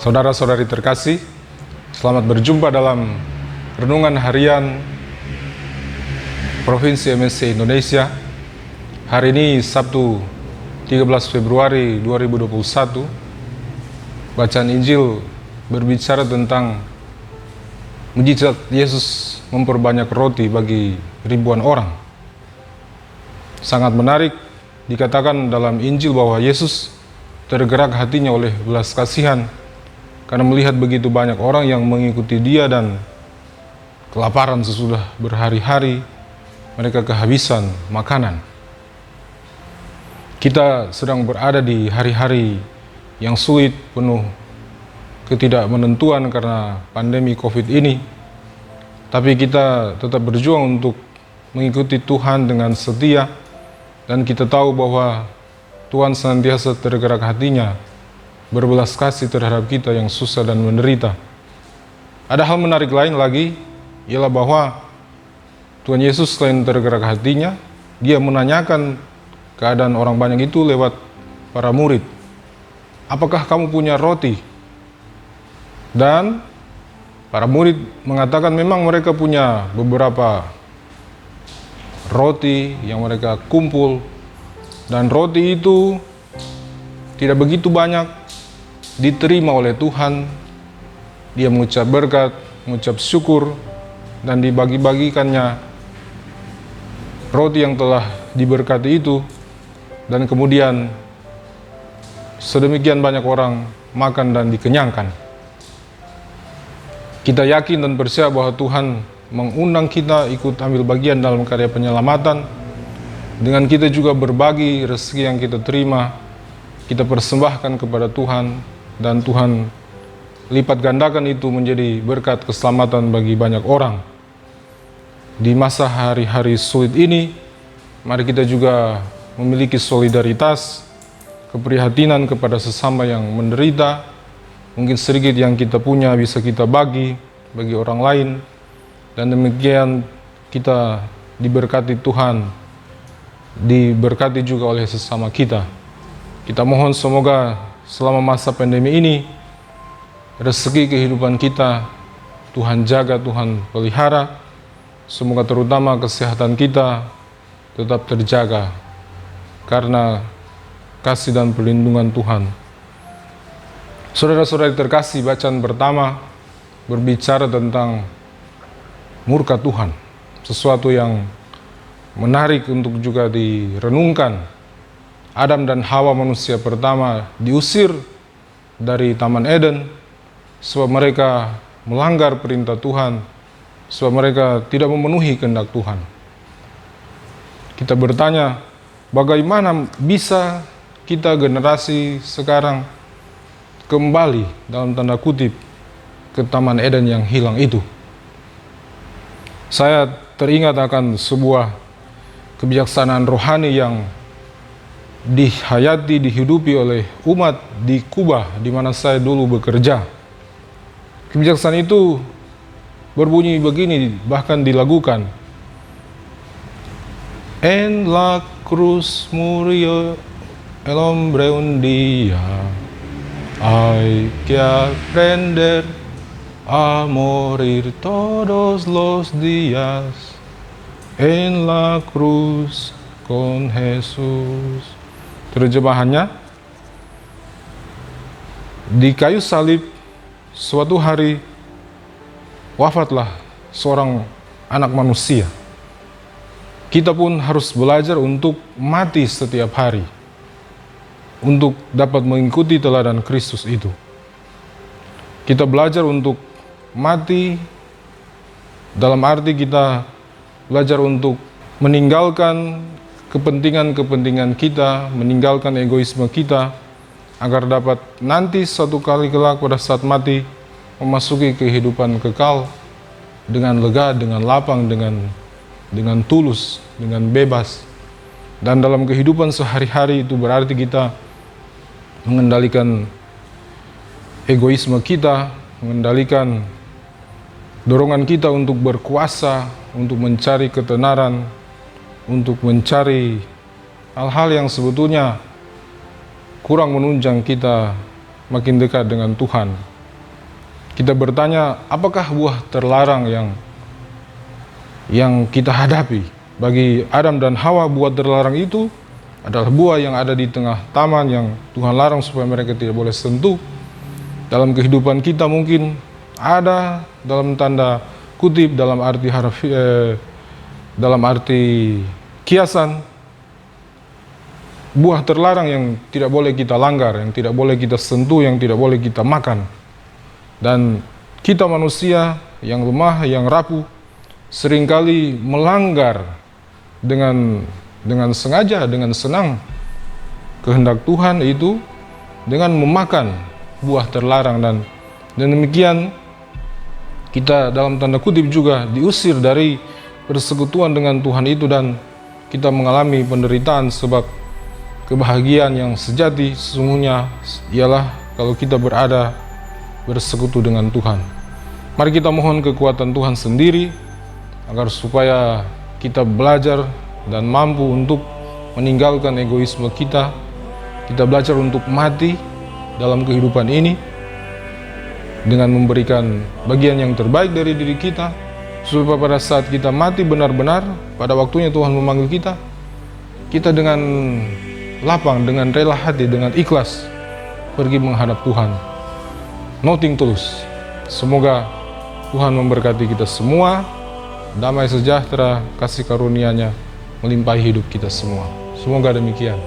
Saudara-saudari terkasih, selamat berjumpa dalam Renungan Harian Provinsi MSC Indonesia. Hari ini Sabtu 13 Februari 2021. Bacaan Injil berbicara tentang mujizat Yesus memperbanyak roti bagi ribuan orang. Sangat menarik, dikatakan dalam Injil bahwa Yesus tergerak hatinya oleh belas kasihan karena melihat begitu banyak orang yang mengikuti dia dan kelaparan sesudah berhari-hari, mereka kehabisan makanan. Kita sedang berada di hari-hari yang sulit, penuh ketidakmenentuan karena pandemi COVID ini. Tapi kita tetap berjuang untuk mengikuti Tuhan dengan setia, dan kita tahu bahwa Tuhan senantiasa tergerak hatinya berbelas kasih terhadap kita yang susah dan menderita. Ada hal menarik lain lagi, ialah bahwa Tuhan Yesus selain tergerak hatinya, dia menanyakan keadaan orang banyak itu lewat para murid. Apakah kamu punya roti? Dan para murid mengatakan memang mereka punya beberapa roti yang mereka kumpul, dan roti itu tidak begitu banyak diterima oleh Tuhan. Dia mengucap berkat, mengucap syukur, dan dibagi-bagikannya roti yang telah diberkati itu, dan kemudian sedemikian banyak orang makan dan dikenyangkan. Kita yakin dan percaya bahwa Tuhan mengundang kita ikut ambil bagian dalam karya penyelamatan. Dengan kita juga berbagi rezeki yang kita terima, kita persembahkan kepada Tuhan, dan Tuhan lipat gandakan itu menjadi berkat keselamatan bagi banyak orang. Di masa hari-hari sulit ini, mari kita juga memiliki solidaritas, keprihatinan kepada sesama yang menderita. Mungkin sedikit yang kita punya bisa kita bagi orang lain, dan demikian kita diberkati Tuhan, diberkati juga oleh sesama kita. Kita mohon semoga selama masa pandemi ini, rezeki kehidupan kita Tuhan jaga, Tuhan pelihara. Semoga terutama kesehatan kita tetap terjaga karena kasih dan perlindungan Tuhan. Saudara-saudari terkasih, bacaan pertama berbicara tentang murka Tuhan, sesuatu yang menarik untuk juga direnungkan. Adam dan Hawa, manusia pertama, diusir dari Taman Eden sebab mereka melanggar perintah Tuhan, sebab mereka tidak memenuhi kehendak Tuhan. Kita bertanya, bagaimana bisa kita generasi sekarang kembali dalam tanda kutip ke Taman Eden yang hilang itu? Saya teringat akan sebuah kebijaksanaan rohani yang dihayati, dihidupi oleh umat di Kuba, di mana saya dulu bekerja. Kebijaksanaan itu berbunyi begini, bahkan dilagukan. En la cruz murió el hombre un día, hay que aprender a morir todos los días en la cruz con Jesús. Terjemahannya, di kayu salib suatu hari wafatlah seorang anak manusia. Kita pun harus belajar untuk mati setiap hari, untuk dapat mengikuti teladan Kristus itu. Kita belajar untuk mati dalam arti kita belajar untuk meninggalkan kepentingan-kepentingan kita, meninggalkan egoisme kita, agar dapat nanti suatu kali kelak pada saat mati memasuki kehidupan kekal dengan lega, dengan lapang, dengan tulus, dengan bebas. Dan dalam kehidupan sehari-hari itu berarti kita mengendalikan egoisme kita, mengendalikan dorongan kita untuk berkuasa, untuk mencari ketenaran, untuk mencari hal-hal yang sebetulnya kurang menunjang kita makin dekat dengan Tuhan. kita bertanya, apakah buah terlarang yang kita hadapi? Bagi Adam dan Hawa, buah terlarang itu adalah buah yang ada di tengah taman yang Tuhan larang supaya mereka tidak boleh sentuh. Dalam kehidupan kita mungkin ada, dalam tanda kutip, dalam arti kiasan, buah terlarang yang tidak boleh kita langgar, yang tidak boleh kita sentuh, yang tidak boleh kita makan. Dan kita manusia yang lemah, yang rapuh, seringkali melanggar dengan sengaja, dengan senang kehendak Tuhan itu dengan memakan buah terlarang, dan demikian kita dalam tanda kutip juga diusir dari persekutuan dengan Tuhan itu, dan kita mengalami penderitaan, sebab kebahagiaan yang sejati sesungguhnya ialah kalau kita bersekutu dengan Tuhan. Mari kita mohon kekuatan Tuhan sendiri agar supaya kita belajar dan mampu untuk meninggalkan egoisme kita. Kita belajar untuk mati dalam kehidupan ini dengan memberikan bagian yang terbaik dari diri kita, supaya pada saat kita mati benar-benar, pada waktunya Tuhan memanggil kita, kita dengan lapang, dengan rela hati, dengan ikhlas pergi menghadap Tuhan. Nothing tulus. Semoga Tuhan memberkati kita semua, damai sejahtera, kasih karunia-Nya melimpahi hidup kita semua. Semoga demikian.